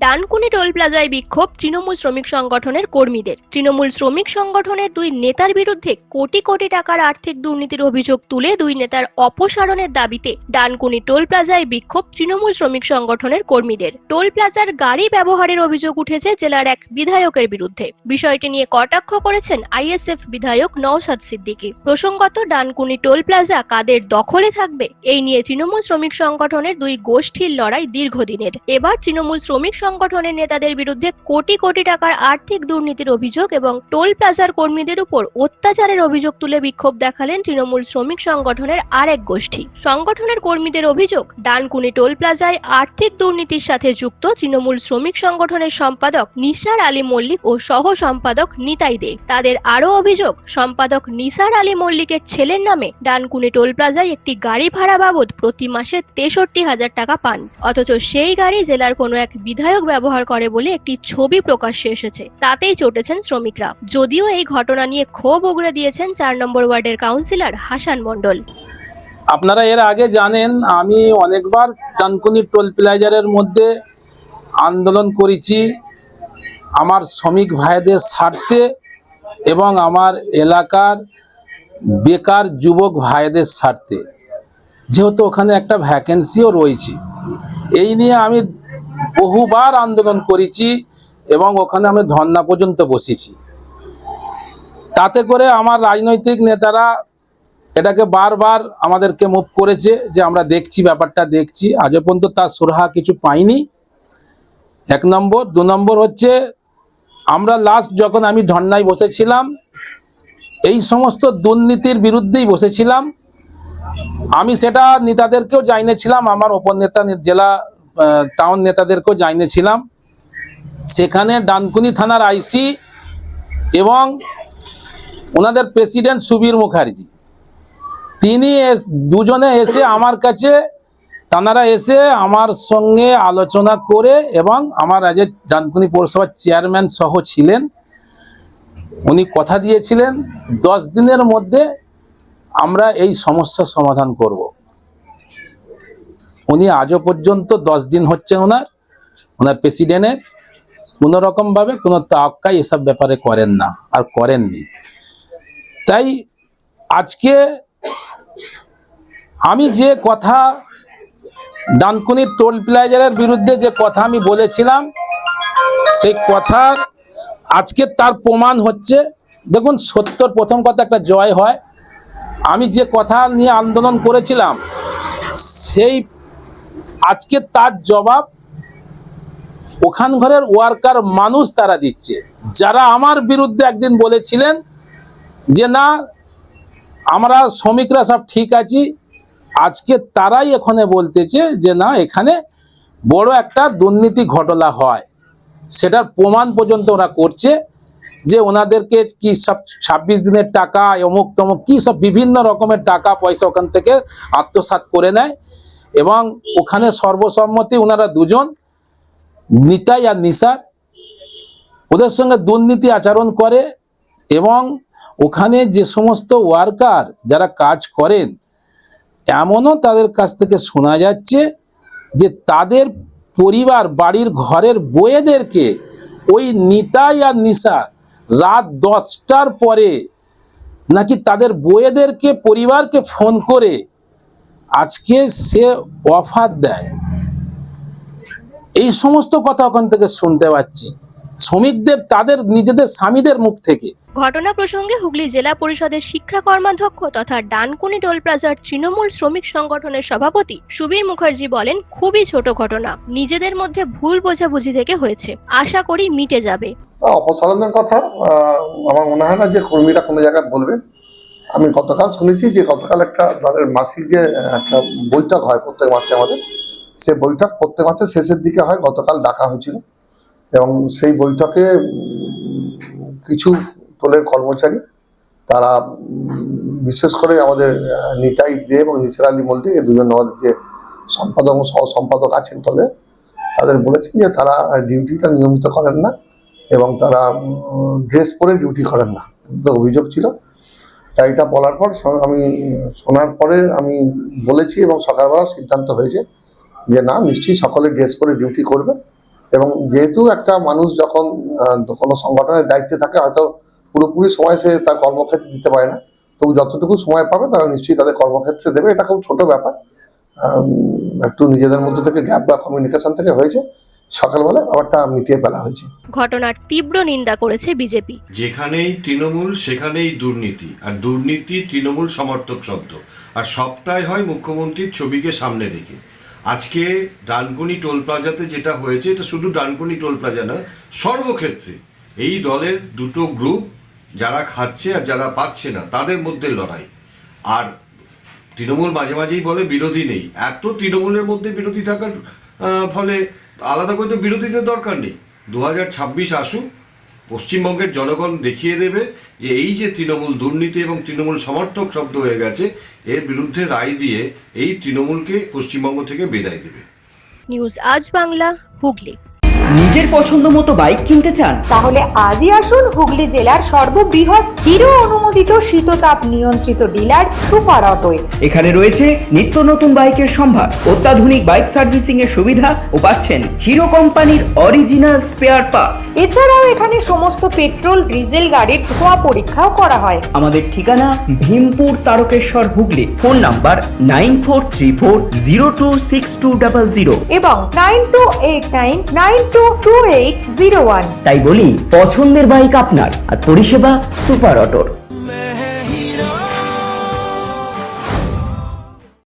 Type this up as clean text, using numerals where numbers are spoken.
Dankuni toll প্লাজায় বিক্ষোভ তৃণমূল শ্রমিক সংগঠনের কর্মীদের। তৃণমূল শ্রমিক সংগঠনের দুই নেতার বিরুদ্ধে কোটি কোটি টাকার আর্থিক দুর্নীতির অভিযোগ তুলে দুই নেতার অপসারণের দাবিতে ডানকুনি টোল প্লাজায় বিক্ষোভ তৃণমূল শ্রমিক সংগঠনের কর্মীদের। টোল প্লাজার গাড়ি ব্যবহারের অভিযোগ উঠেছে জেলার এক বিধায়কের বিরুদ্ধে। বিষয়টি নিয়ে কটাক্ষ করেছেন আইএসএফ বিধায়ক নওশাদ সিদ্দিকী। প্রসঙ্গত, ডানকুনি টোল প্লাজা কাদের দখলে থাকবে এই নিয়ে তৃণমূল শ্রমিক সংগঠনের দুই গোষ্ঠীর লড়াই দীর্ঘদিনের। এবার তৃণমূল শ্রমিক সংগঠনের নেতাদের বিরুদ্ধে কোটি কোটি টাকার আর্থিক দুর্নীতির অভিযোগ এবং টোল প্লাজার কর্মীদের উপর অত্যাচারের অভিযোগ তুলে বিক্ষোভ দেখালেন তৃণমূল শ্রমিক সংগঠনের আরেক গোষ্ঠী। সংগঠনের কর্মীদের অভিযোগ, ডানকুনি টোল প্লাজায় আর্থিক দুর্নীতির সাথে যুক্ত তৃণমূল শ্রমিক সংগঠনের সম্পাদক নিসার আলী মল্লিক ও সহ সম্পাদক নিতাই দে। তাদের আরও অভিযোগ, সম্পাদক নিসার আলী মল্লিকের ছেলের নামে ডানকুনি টোল প্লাজায় একটি গাড়ি ভাড়া বাবদ প্রতি মাসে 63,000 টাকা পান, অথচ সেই গাড়ি জেলার কোনো এক বিধায়ক ব্যবহার করে বলে একটি ছবি প্রকাশ্যে এসেছে। তাতেই চটেছেন শ্রমিকরা। যদিও এই ঘটনা নিয়ে ক্ষোভ উগরে দিয়েছেন 4 নম্বর ওয়ার্ডের কাউন্সিলর হাসান মণ্ডল। আপনারা এর আগে জানেন, আমি অনেকবার ডানকুনি টোল প্লাজারের মধ্যে আন্দোলন করেছি আমার শ্রমিক ভাইদের স্বার্থে এবং আমার এলাকার বেকার যুবক ভাইদের স্বার্থে, যেহেতু ওখানে একটা ভ্যাকেন্সিও রয়েছে। এই নিয়ে আমি বহুবার আন্দোলন করেছি এবং ওখানে আমি ধর্না পর্যন্ত বসেছি। তাতে করে আমার রাজনৈতিক নেতারা এটাকে বারবার আমাদেরকে মুভ করেছে যে আমরা দেখছি, ব্যাপারটা দেখছি। আজও পর্যন্ত তার সুরাহা কিছু পাইনি, 1 নম্বর। 2 নম্বর হচ্ছে, আমরা লাস্ট যখন আমি ধর্নায় বসেছিলাম এই সমস্ত দুর্নীতির বিরুদ্ধেই বসেছিলাম। আমি সেটা নেতাদেরকেও জানিয়েছিলাম, আমার উপনেতা জেলা টাউন নেতাদেরকেও জানিয়েছিলাম। সেখানে ডানকুনি থানার আইসি এবং ওনাদের প্রেসিডেন্ট সুবীর মুখার্জি, তিনি দুজনে এসে আমার কাছে, তানারা এসে আমার সঙ্গে আলোচনা করে এবং আমার আজ ডানকুনি পৌরসভার চেয়ারম্যান সহ ছিলেন, উনি কথা দিয়েছিলেন 10 দিনের মধ্যে আমরা এই সমস্যার সমাধান করব। উনি আজও পর্যন্ত 10 দিন হচ্ছে ওনার প্রেসিডেন্টের কোনো রকমভাবে কোনো তাওয়াক্কাই এসব ব্যাপারে করেন না আর করেননি। তাই আজকে আমি যে কথা ডানকুনি টোল প্লাজারের বিরুদ্ধে যে কথা আমি বলেছিলাম, সেই কথা আজকে তার প্রমাণ হচ্ছে। দেখুন, সত্যর প্রথম কথা একটা জয় হয়। আমি যে কথা নিয়ে আন্দোলন করেছিলাম সেই আজকে তার জবাব ওখান ঘরের ওয়ার্কার মানুষ তারা দিচ্ছে, যারা আমার বিরুদ্ধে একদিন বলেছিলেন যে না আমরা শ্রমিকরা সব ঠিক আছি, আজকে তারাই এখানে বলতেছে যে না এখানে বড় একটা দুর্নীতি ঘটনা হয়। সেটার প্রমাণ পর্যন্ত ওরা করছে যে ওনাদেরকে কি সব 26 দিনের টাকা অমুক তমুক কি সব বিভিন্ন রকমের টাকা পয়সা ওখান থেকে আত্মসাৎ করে নেয় এবং ওখানে সর্বসম্মতি ওনারা দুজন, নিতাই আর নিসার, ওদের সঙ্গে দুর্নীতি আচরণ করে এবং ওখানে যে সমস্ত ওয়ার্কার যারা কাজ করেন, এমনও তাদের কাছ থেকে শোনা যাচ্ছে যে তাদের পরিবার বাড়ির ঘরের বউদেরকে ওই নিতাই আর নিসার রাত 10টার পরে নাকি তাদের বউদেরকে পরিবারকে ফোন করে আজকে সে অফার দেয়। এই সমস্ত কথা ওখান থেকে শুনতে পাচ্ছি শ্রমিকদের তাদের নিজেদের স্বামীদের মুখ থেকে। ঘটনা প্রসঙ্গে হুগলি জেলা পরিষদের শিক্ষা কর্মাধ্যক্ষ তথা ডানকুনি টোল প্লাজার তৃণমূল শ্রমিক সংগঠনের সভাপতি সুবীর মুখার্জি বলেন, খুবই ছোট ঘটনা, নিজেদের মধ্যে ভুল বোঝাবুঝি থেকে হয়েছে, আশা করি মিটে যাবে। অপসারণের কথা আমার মনে হয় না যে কর্মীরা কোনো জায়গায় বলবে। আমি গতকাল শুনেছি যে গতকাল একটা তাদের মাসিক যে একটা বৈঠক হয় প্রত্যেক মাসে আমাদের, সে বৈঠক প্রত্যেক মাসের শেষের দিকে হয়, গতকাল ডাকা হয়েছিল এবং সেই বৈঠকে কিছু টোলের কর্মচারী তারা বিশেষ করে আমাদের নিতাই দে এবং নিসার আলী মল্লিক, এই দুজন আমাদের যে সম্পাদক সহ সম্পাদক আছেন টোলে, তাদের বলেছেন যে তারা ডিউটিটা নিয়মিত করেন না এবং তারা ড্রেস পরে ডিউটি করেন না, অভিযোগ ছিল। তাই এটা বলার পর আমি শোনার পরে আমি বলেছি এবং সকালবেলা সিদ্ধান্ত হয়েছে যে না, নিশ্চয়ই সকলে ড্রেস পরে ডিউটি করবে এবং যেহেতু একটা মানুষ যখন কোনো সংগঠনের দায়িত্বে থাকে, হয়তো পুরোপুরি সময় সে তার কর্মক্ষেত্রে দিতে পারে না, তবু যতটুকু সময় পাবে তারা নিশ্চয়ই তাদের কর্মক্ষেত্রে দেবে। এটা খুব ছোট ব্যাপার, একটু নিজেদের মধ্যে থেকে গ্যাপ বা কমিউনিকেশন থেকে হয়েছে, সকালবেলা ব্যাপারটা মিটিয়ে ফেলা হয়েছে। ঘটনার তীব্র নিন্দা করেছে বিজেপি। যেখানেই তৃণমূল সেখানেই দুর্নীতি, আর দুর্নীতি তৃণমূল সমর্থক শব্দ, আর সবটাই হয় মুখ্যমন্ত্রীর ছবিকে সামনে রেখে। আজকে ডানকুনি টোল প্লাজাতে যেটা হয়েছে, এটা শুধু ডানকুনি টোল প্লাজা নয়, সর্বক্ষেত্রে এই দলের দুটো গ্রুপ, যারা খাচ্ছে আর যারা পাচ্ছে না, তাদের মধ্যে লড়াই। আর তৃণমূল মাঝে মাঝেই বলে বিরোধী নেই, এত তৃণমূলের মধ্যে বিরোধী থাকার ফলে আলাদা করে তো বিরোধীদের দরকার নেই। 2026 আসুক, পশ্চিমবঙ্গের জনগণ দেখিয়ে দেবে যে এই যে তৃণমূল দুর্নীতি এবং তৃণমূল সমর্থক শব্দ হয়ে গেছে, এর বিরুদ্ধে রায় দিয়ে এই তৃণমূলকে পশ্চিমবঙ্গ থেকে বিদায় দেবে। নিউজ আজ বাংলা, হুগলি। নিজের পছন্দ মতো বাইক কিনতে চান? তাহলে আজই আসুন হুগলি জেলার সর্ববৃহৎ হিরো অনুমোদিত শীততাপ নিয়ন্ত্রিত ডিলার সুপার অটোয়। এখানে রয়েছে নিত্য নতুন বাইকের সম্ভার, অত্যাধুনিক বাইক সার্ভিসিং এর সুবিধা ও পাচ্ছেন হিরো কোম্পানির অরিজিনাল স্পেয়ার পার্টস। এছাড়াও এখানে সমস্ত পেট্রোল ডিজেল গাড়ির ধোঁয়া পরীক্ষাও করা হয়। আমাদের ঠিকানা ভীমপুর তারকেশ্বর, হুগলি। ফোন নাম্বার 9434026200 এবং 9289922801। তাই বলি, পছন্দের বাইক আপনার আর পরিষেবা সুপার অটোর।